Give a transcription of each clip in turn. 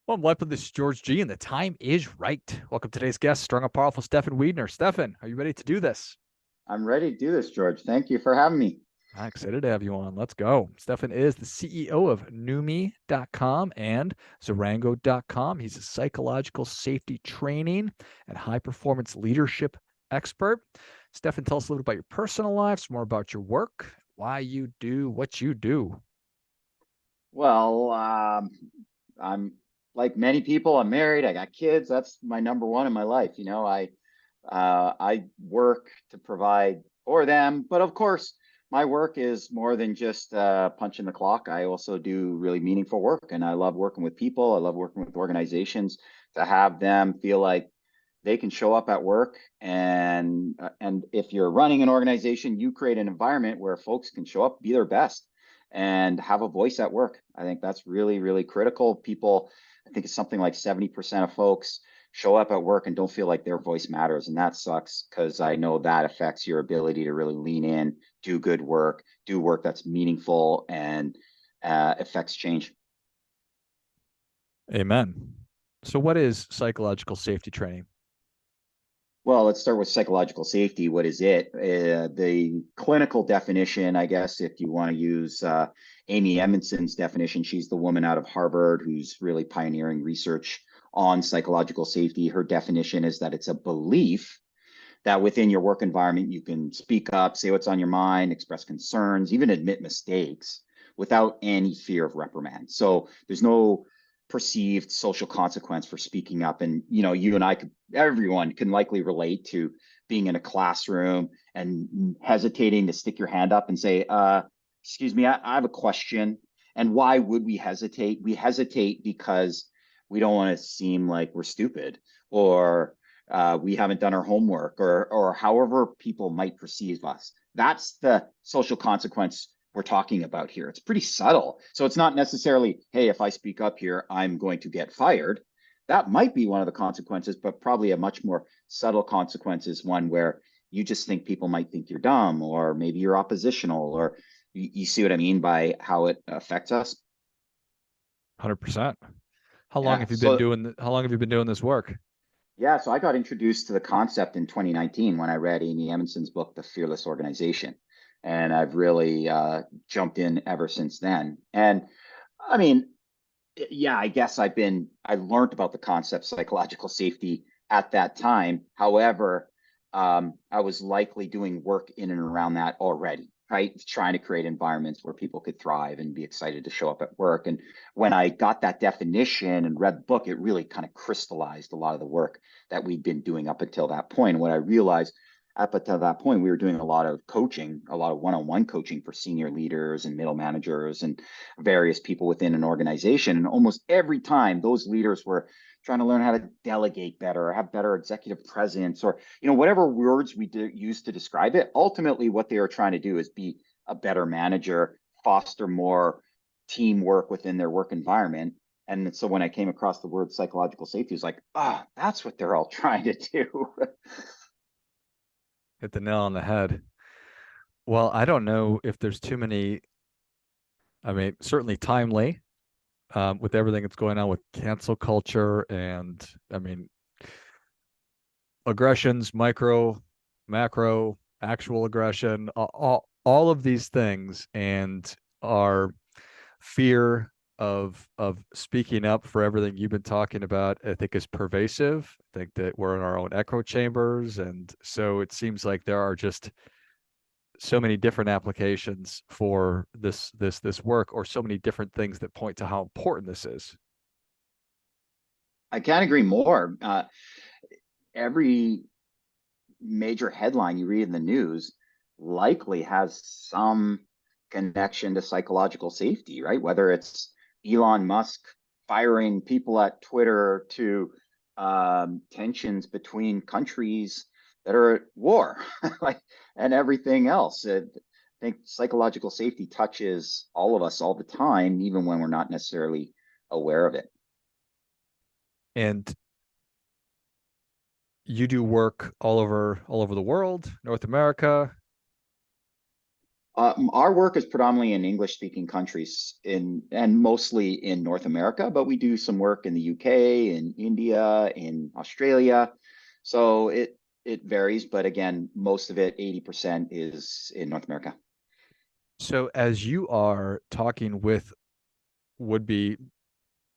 Well, welcome. This is George G, and the time is right. Welcome to today's guest, strong and powerful Stephan Wiedner. Stephan, are you ready to do this? I'm ready to do this, George. Thank you for having me. I'm excited to have you on. Let's go. Stephan is the CEO of Noomii.com and Zarango.com. He's a psychological safety training and high performance leadership expert. Stephan, tell us a little bit about your personal life, some more about your work, why you do what you do. Well, I'm like many people. I'm married. I got kids. That's my number one in my life. I work to provide for them, but of course, my work is more than just punching the clock. I also do really meaningful work, and I love working with people. I love working with organizations to have them feel like they can show up at work and if you're running an organization, you create an environment where folks can show up, be their best, and have a voice at work. I think that's really, really critical. People, I think it's something like 70% of folks show up at work and don't feel like their voice matters. And that sucks because I know that affects your ability to really lean in, do good work, do work that's meaningful and affects change. Amen. So, what is psychological safety training? Well, let's start with psychological safety. What is it? The clinical definition, I guess, if you want to use Amy Edmondson's definition, she's the woman out of Harvard who's really pioneering research on psychological safety. Her definition is that it's a belief that within your work environment, you can speak up, say what's on your mind, express concerns, even admit mistakes without any fear of reprimand. So there's no perceived social consequence for speaking up. And, you and I could, everyone can likely relate to being in a classroom and hesitating to stick your hand up and say, excuse me, I have a question. And why would we hesitate? We hesitate because we don't want to seem like we're stupid or we haven't done our homework or however people might perceive us. That's the social consequence we're talking about here. It's pretty subtle. So it's not necessarily, hey, if I speak up here, I'm going to get fired. That might be one of the consequences, but probably a much more subtle consequence is one where you just think people might think you're dumb or maybe you're oppositional or you see what I mean by how it affects us. 100%. How long Yeah. have you been So doing how long have you been doing this work? Yeah, so I got introduced to the concept in 2019 when I read Amy Edmondson's book, The Fearless Organization. And I've really jumped in ever since then. And I mean, yeah, I guess I learned about the concept psychological safety at that time. However, I was likely doing work in and around that already, right? Trying to create environments where people could thrive and be excited to show up at work. And when I got that definition and read the book, it really kind of crystallized a lot of the work that we'd been doing up until that point. What I realized up until that point, we were doing a lot of coaching, a lot of one-on-one coaching for senior leaders and middle managers and various people within an organization. And almost every time those leaders were trying to learn how to delegate better or have better executive presence or, whatever words we use to describe it, ultimately what they are trying to do is be a better manager, foster more teamwork within their work environment. And so when I came across the word psychological safety, it was like, that's what they're all trying to do. Hit the nail on the head. Well, I don't know if there's too many, I mean, certainly timely, with everything that's going on with cancel culture and I mean aggressions, micro, macro, actual aggression, all of these things and our fear of speaking up for everything you've been talking about, I think is pervasive. I think that we're in our own echo chambers. And so it seems like there are just so many different applications for this work, or so many different things that point to how important this is. I can't agree more. Every major headline you read in the news likely has some connection to psychological safety, right? Whether it's Elon Musk firing people at Twitter to tensions between countries that are at war, like, and everything else. I think psychological safety touches all of us all the time, even when we're not necessarily aware of it. And you do work all over the world, North America. Our work is predominantly in English-speaking countries and mostly in North America, but we do some work in the UK, in India, in Australia. So it varies, but again, most of it, 80% is in North America. So as you are talking with would be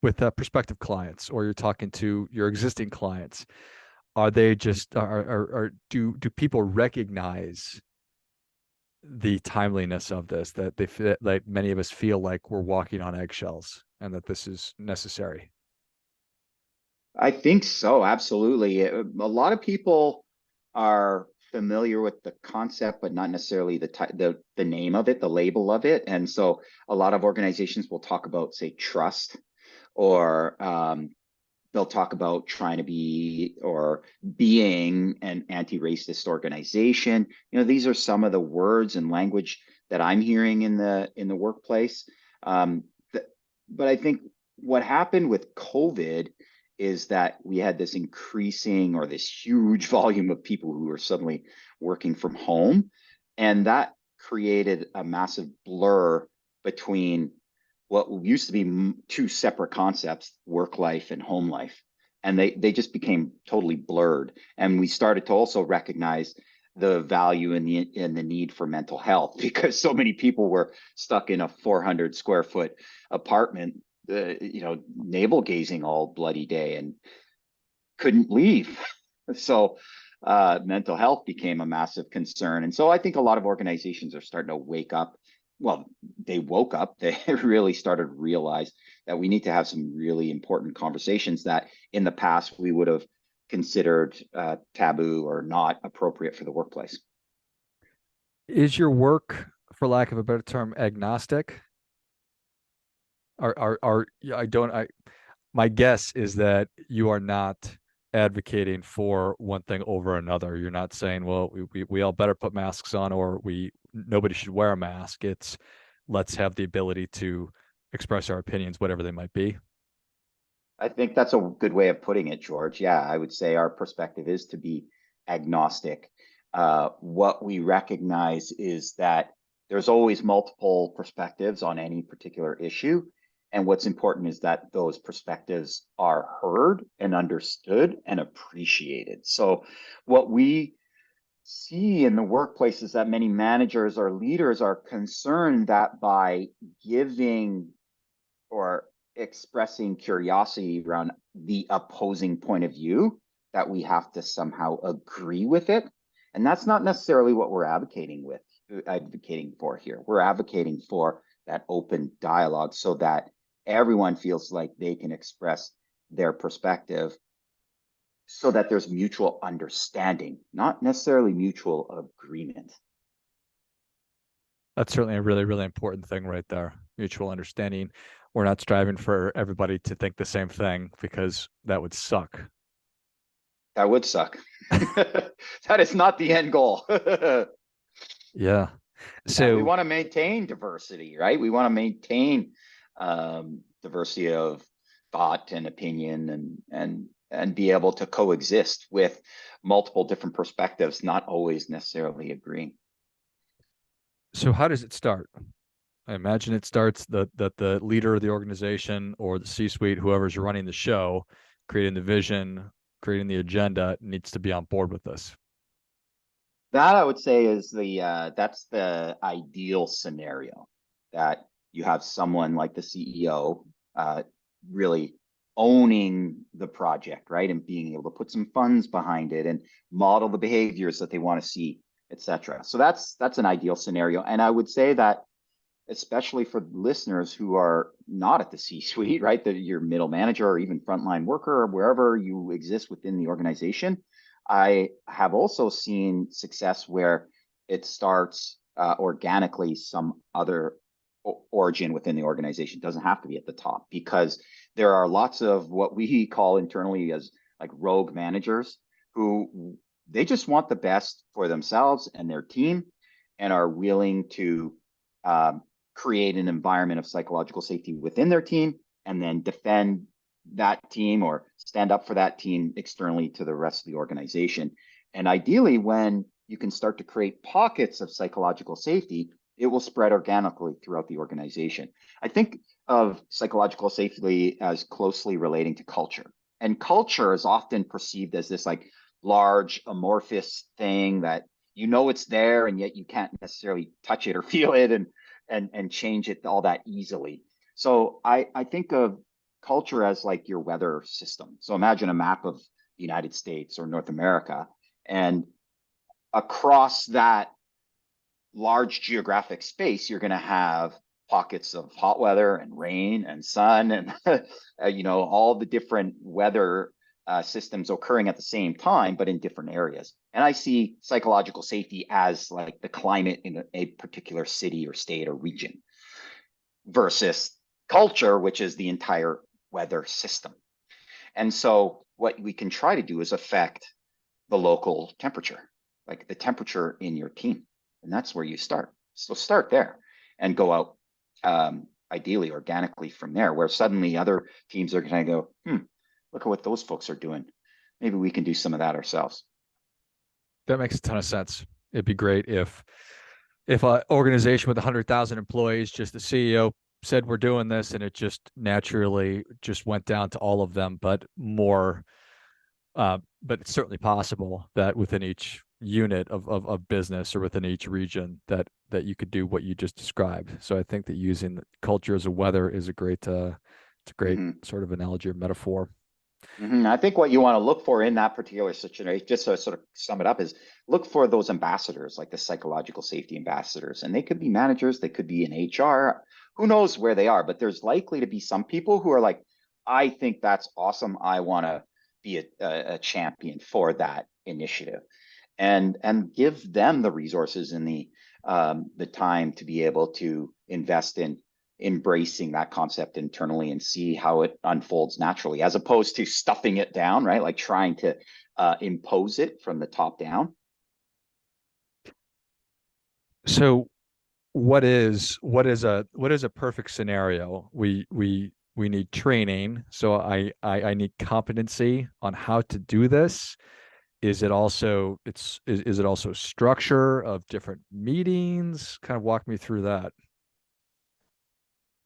with prospective clients, or you're talking to your existing clients, are they just are do people recognize the timeliness of this, that they feel like many of us feel like we're walking on eggshells and that this is necessary? I think so, absolutely. A lot of people are familiar with the concept, but not necessarily the name of it, the label of it. And so a lot of organizations will talk about, say, trust, or they'll talk about trying to be or being an anti-racist organization. These are some of the words and language that I'm hearing in the workplace. Um, but I think what happened with COVID is that we had this increasing or this huge volume of people who were suddenly working from home, and that created a massive blur between what used to be two separate concepts, work life and home life. And they just became totally blurred. And we started to also recognize the value in the need for mental health, because so many people were stuck in a 400 square foot apartment, navel gazing all bloody day and couldn't leave. So mental health became a massive concern. And so I think a lot of organizations are starting to wake up. Well, they woke up, they really started to realize that we need to have some really important conversations that in the past we would have considered taboo or not appropriate for the workplace. Is your work, for lack of a better term, agnostic? Are I don't I My guess is that you are not advocating for one thing over another. You're not saying, well, we all better put masks on, or we nobody should wear a mask. It's let's have the ability to express our opinions, whatever they might be. I think that's a good way of putting it, George. Yeah, I would say our perspective is to be agnostic. What we recognize is that there's always multiple perspectives on any particular issue. And what's important is that those perspectives are heard and understood and appreciated. So, what we see in the workplace is that many managers or leaders are concerned that by giving or expressing curiosity around the opposing point of view, that we have to somehow agree with it. And that's not necessarily what we're advocating for here. We're advocating for that open dialogue so that everyone feels like they can express their perspective, so that there's mutual understanding, not necessarily mutual agreement. That's certainly a really, really important thing right there. Mutual understanding. We're not striving for everybody to think the same thing, because that would suck. That would suck. That is not the end goal. Yeah. Yeah, we So want to maintain diversity, right? We want to maintain diversity of thought and opinion, and be able to coexist with multiple different perspectives, not always necessarily agreeing. so how does it start? I imagine it starts that the leader of the organization or the C-suite, whoever's running the show, creating the vision, creating the agenda, needs to be on board with this. That I would say is that's the ideal scenario, that you have someone like the CEO really owning the project, right, and being able to put some funds behind it and model the behaviors that they want to see, etc. So that's an ideal scenario, and I would say that especially for listeners who are not at the C-suite, right, that your middle manager or even frontline worker or wherever you exist within the organization, I have also seen success where it starts organically some other origin within the organization. It doesn't have to be at the top, because there are lots of what we call internally as like rogue managers who they just want the best for themselves and their team, and are willing to um, create an environment of psychological safety within their team, and then defend that team or stand up for that team externally to the rest of the organization. And ideally, when you can start to create pockets of psychological safety, it will spread organically throughout the organization. I think of psychological safety as closely relating to culture. And culture is often perceived as this like large amorphous thing that you know it's there and yet you can't necessarily touch it or feel it and change it all that easily. So I think of culture as like your weather system. So imagine a map of the United States or North America, and across that large geographic space, you're going to have pockets of hot weather and rain and sun and all the different weather systems occurring at the same time, but in different areas. And I see psychological safety as like the climate in a particular city or state or region versus culture, which is the entire weather system. And so what we can try to do is affect the local temperature, like the temperature in your team. And that's where you start. So start there and go out ideally organically from there, where suddenly other teams are going to go, look at what those folks are doing. Maybe we can do some of that ourselves. That makes a ton of sense. It'd be great if an organization with 100,000 employees, just the CEO said we're doing this, and it just naturally just went down to all of them, but more. But it's certainly possible that within each unit of business or within each region that you could do what you just described. So I think that using culture as a weather is it's a great sort of analogy or metaphor. I think what you want to look for in that particular situation, just to sort of sum it up, is look for those ambassadors, like the psychological safety ambassadors. And they could be managers, they could be in HR, who knows where they are, but there's likely to be some people who are like, I think that's awesome. I want to be a champion for that initiative, and give them the resources and the time to be able to invest in embracing that concept internally and see how it unfolds naturally, as opposed to stuffing it down, right? Like trying to impose it from the top down. So what is a perfect scenario? We need training. So I need competency on how to do this. Is it also structure of different meetings? Kind of walk me through that.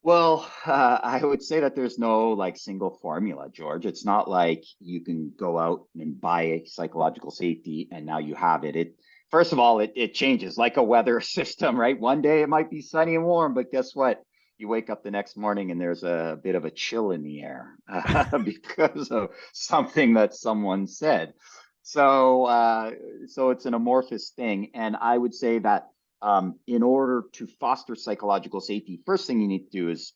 Well, I would say that there's no like single formula, George. It's not like you can go out and buy a psychological safety and now you have it. First of all, it changes like a weather system, right? One day it might be sunny and warm, but guess what? You wake up the next morning and there's a bit of a chill in the air because of something that someone said. So it's an amorphous thing, and I would say that in order to foster psychological safety, first thing you need to do is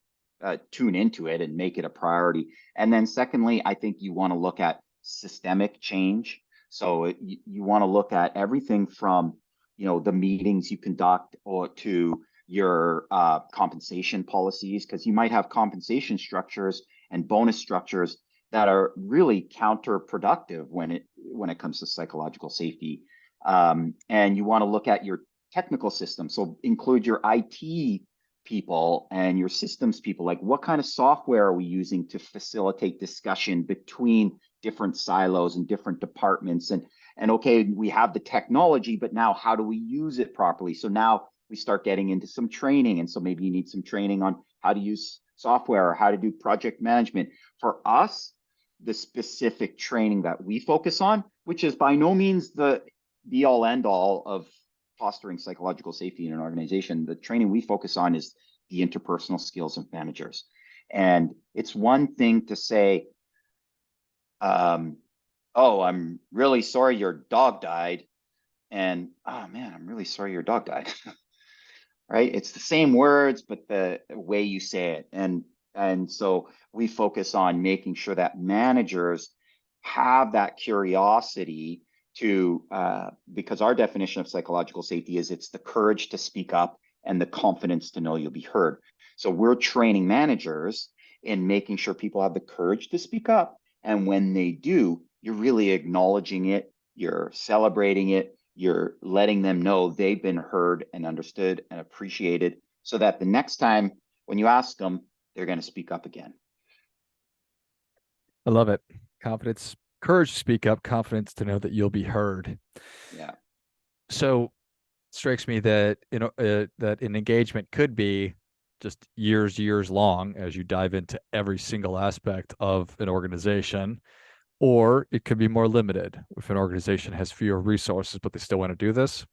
tune into it and make it a priority. And then secondly, I think you want to look at systemic change. So you want to look at everything from, the meetings you conduct or to your compensation policies, because you might have compensation structures and bonus structures that are really counterproductive when it comes to psychological safety. And you want to look at your technical system. So include your IT people and your systems people. Like, what kind of software are we using to facilitate discussion between different silos and different departments? And okay, we have the technology, but now how do we use it properly? So now we start getting into some training. And so maybe you need some training on how to use software or how to do project management. For us, the specific training that we focus on, which is by no means the be all end all of fostering psychological safety in an organization, the training we focus on is the interpersonal skills of managers. And it's one thing to say, oh, I'm really sorry your dog died. And, oh man, I'm really sorry your dog died. Right? It's the same words, but the way you say it. And so we focus on making sure that managers have that curiosity to, because our definition of psychological safety is it's the courage to speak up and the confidence to know you'll be heard. So we're training managers in making sure people have the courage to speak up. And when they do, you're really acknowledging it, you're celebrating it, you're letting them know they've been heard and understood and appreciated, so that the next time when you ask them, they're going to speak up again. I love it. Confidence, courage to speak up, confidence to know that you'll be heard. Yeah. So strikes me that that an engagement could be just years long as you dive into every single aspect of an organization, or it could be more limited if an organization has fewer resources but they still want to do this.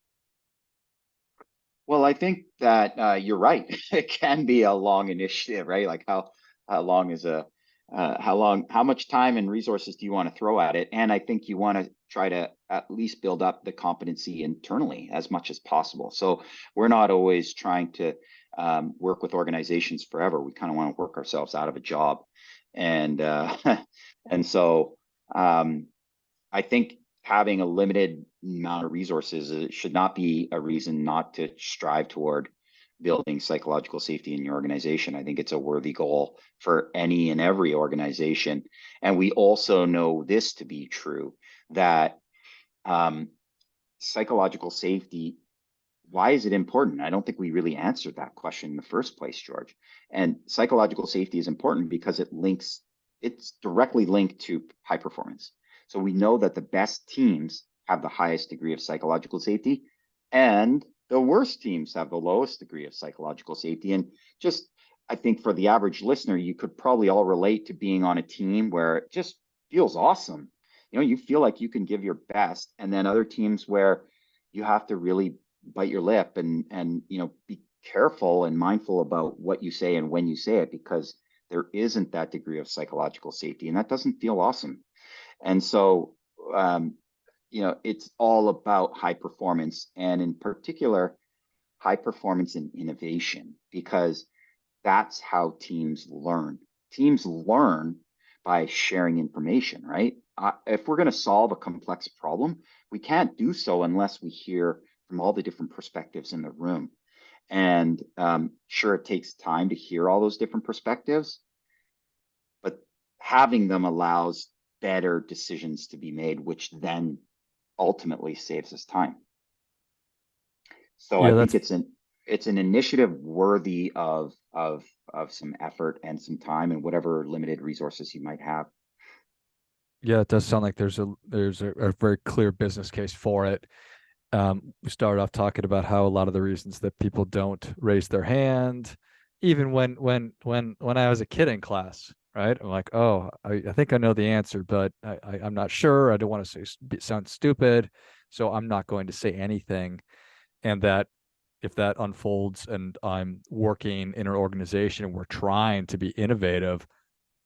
Well, I think that you're right. It can be a long initiative, right? Like how long is a how much time and resources do you want to throw at it? And I think you want to try to at least build up the competency internally as much as possible. So we're not always trying to work with organizations forever. We kind of want to work ourselves out of a job, and and so I think having a limited amount of resources should not be a reason not to strive toward building psychological safety in your organization. I think it's a worthy goal for any and every organization. And we also know this to be true, that um, psychological safety, why is it important? I don't think we really answered that question in the first place, George. And psychological safety is important because it's directly linked to high performance. So we know that the best teams have the highest degree of psychological safety, and the worst teams have the lowest degree of psychological safety. And just, I think for the average listener, you could probably all relate to being on a team where it just feels awesome. You know, you feel like you can give your best, and then other teams where you have to really bite your lip and be careful and mindful about what you say and when you say it, because there isn't that degree of psychological safety, and that doesn't feel awesome. And so um, it's all about high performance, and in particular high performance in innovation, because that's how teams learn. Teams learn by sharing information, right? If we're going to solve a complex problem, we can't do so unless we hear from all the different perspectives in the room. And sure, it takes time to hear all those different perspectives, but having them allows better decisions to be made, which then ultimately saves us time. So I Yeah, think that's it's an initiative worthy of some effort and some time and whatever limited resources you might have. yeah, it does sound like a very clear business case for it. We started off talking about how a lot of the reasons that people don't raise their hand, even when I was a kid in class, right? I'm like, oh, I think I know the answer, but I'm not sure. I don't want to sound stupid, so I'm not going to say anything. And that if that unfolds and I'm working in an organization and we're trying to be innovative,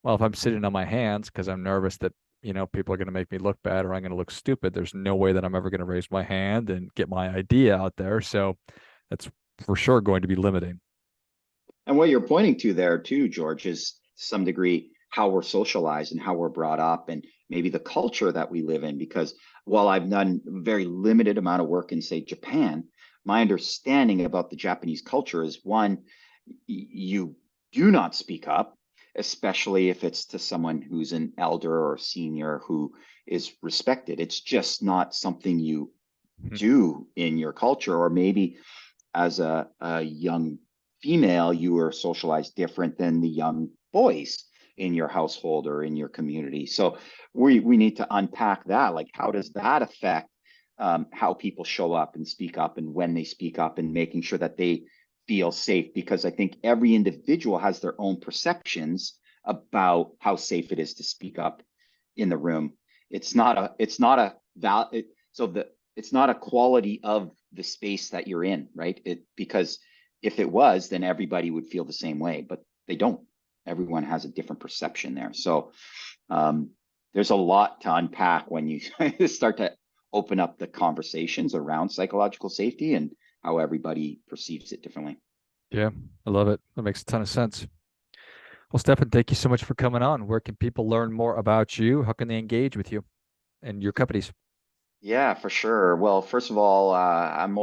well, if I'm sitting on my hands because I'm nervous that, people are going to make me look bad or I'm going to look stupid, there's no way that I'm ever going to raise my hand and get my idea out there. So that's for sure going to be limiting. And what you're pointing to there too, George, is to some degree how we're socialized and how we're brought up, and maybe the culture that we live in. Because while I've done a very limited amount of work in, say, Japan, my understanding about the Japanese culture is one, you do not speak up, especially if it's to someone who's an elder or senior who is respected. It's just not something you Mhm. do in your culture. Or maybe as a young female, you were socialized different than the young boys in your household or in your community. So we need to unpack that. Like, how does that affect how people show up and speak up, and when they speak up, and making sure that they feel safe? Because I think every individual has their own perceptions about how safe it is to speak up in the room. It's not a quality of the space that you're in, right? Because if it was, then everybody would feel the same way, but they don't. Everyone has a different perception there. So um, there's a lot to unpack when you start to open up the conversations around psychological safety and how everybody perceives it differently. Yeah, I love it. That makes a ton of sense. Well, Stefan, thank you so much for coming on. Where can people learn more about you? How can they engage with you and your companies? Yeah, for sure. Well, first of all, I'm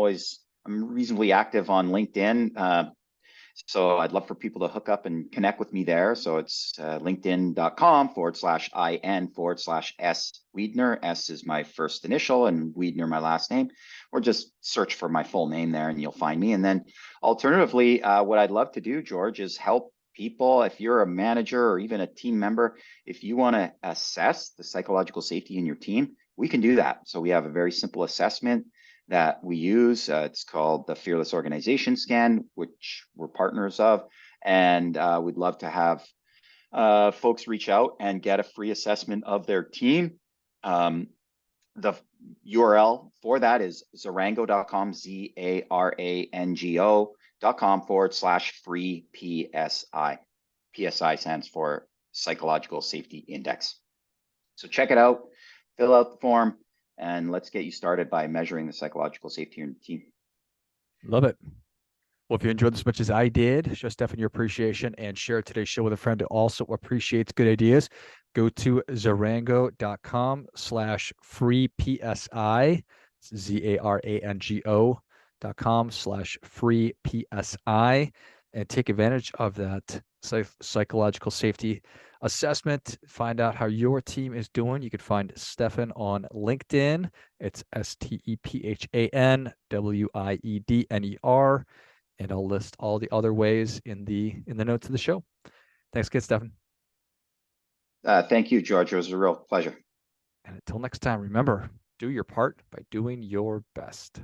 reasonably active on LinkedIn. So I'd love for people to hook up and connect with me there. So it's linkedin.com/IN/S Wiedner. S is my first initial and Wiedner my last name, or just search for my full name there and you'll find me. And then alternatively, what I'd love to do, George, is help people. If you're a manager or even a team member, if you want to assess the psychological safety in your team, we can do that. So we have a very simple assessment that we use. It's called the Fearless Organization Scan, which we're partners of. And we'd love to have folks reach out and get a free assessment of their team. The URL for that is zarango.com, zarango.com/free PSI. PSI stands for Psychological Safety Index. So check it out, fill out the form, and let's get you started by measuring the psychological safety in your team. Love it. Well, if you enjoyed this as much as I did, show Stephan your appreciation and share today's show with a friend who also appreciates good ideas. Go to zarango.com/free PSI. ZARANGO.com/free PSI and take advantage of that psychological safety assessment. Find out how your team is doing. You can find Stephan on LinkedIn. It's STEPHANWIEDNER. And I'll list all the other ways in the notes of the show. Thanks again, Stephan. Thank you, George. It was a real pleasure. And until next time, remember, do your part by doing your best.